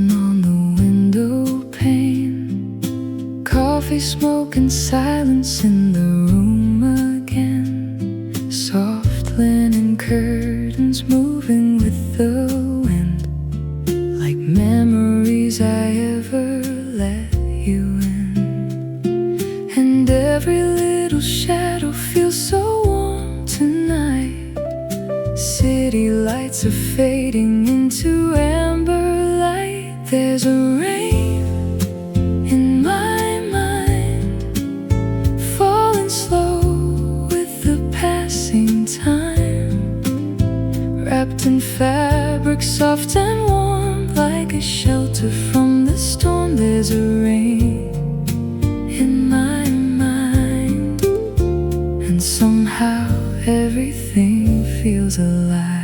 dancing on the window pane, coffee smoke and silence in the room again. Soft linen curtains moving with the wind, like memories I ever let you in. And every little shadow feels so warm tonight. City lights are fading into amber light. There's a rain in my mind, falling slow with the passing time, wrapped in fabric soft and warm, like a shelter from the storm. There's a rain in my mind, and somehow everything feels alive.